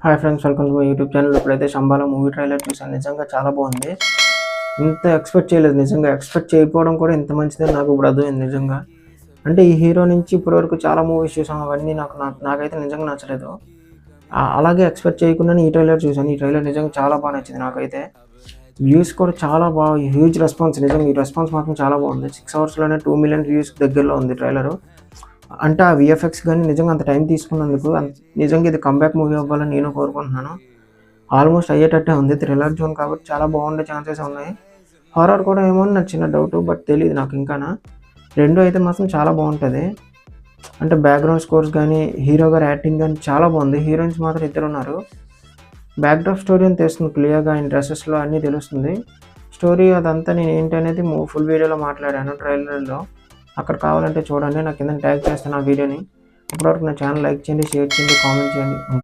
Hi friends, welcome to my YouTube channel. ఇప్పుడైతే Shambhala movie trailer చూసాను. నిజంగా చాలా బాగుంది. ఇంత ఎక్స్పెక్ట్ చేయలేదు. నిజంగా ఎక్స్పెక్ట్ చేయకపోవడం కూడా ఇంత మంచిదని నాకు ఇప్పుడు అర్థమైంది. నిజంగా అంటే ఈ హీరో నుంచి ఇప్పటివరకు చాలా మూవీస్ చూసాం. అవన్నీ నాకైతే నిజంగా నచ్చలేదు. అలాగే ఎక్స్పెక్ట్ చేయకుండానే ఈ ట్రైలర్ చూసాను. ఈ ట్రైలర్ నిజంగా చాలా బాగా నచ్చింది నాకైతే. వ్యూస్ కూడా చాలా బాగా, హ్యూజ్ రెస్పాన్స్. నిజంగా ఈ రెస్పాన్స్ మాత్రం చాలా బాగుంది. 6 అవర్స్లోనే 2 మిలియన్ వ్యూస్ దగ్గరలో ఉంది ట్రైలరు. అంటే ఆ విఎఫ్ఎక్స్ కానీ నిజంగా అంత టైం తీసుకున్నందుకు నిజంగా ఇది కంబ్యాక్ మూవీ అవ్వాలని నేను కోరుకుంటున్నాను. ఆల్మోస్ట్ అయ్యేటట్టే ఉంది. థ్రిల్లర్ జోన్ కాబట్టి చాలా బాగుండే ఛాన్సెస్ ఉన్నాయి. హారర్ కూడా ఏమో అని నాకు చిన్న డౌట్, బట్ తెలియదు నాకు ఇంకానా. రెండు అయితే మాత్రం చాలా బాగుంటుంది. అంటే బ్యాక్గ్రౌండ్ స్కోర్స్ కానీ, హీరో గారి యాక్టింగ్ కానీ చాలా బాగుంది. హీరోయిన్స్ మాత్రం ఇద్దరు ఉన్నారు. బ్యాక్డ్రాప్ స్టోరీ అని తెలుస్తుంది క్లియర్గా, ఆయన డ్రెస్సెస్లో అన్నీ తెలుస్తుంది. స్టోరీ అదంతా నేను ఏంటి అనేది ఫుల్ వీడియోలో మాట్లాడాను ట్రైలర్లో. అక్కడ కావాలంటే చూడండి. నాకు కింద ట్యాగ్ చేస్తాను ఆ వీడియోని. అప్పటివరకు నా ఛానల్ లైక్ చేయండి, షేర్ చేయండి, కామెంట్ చేయండి.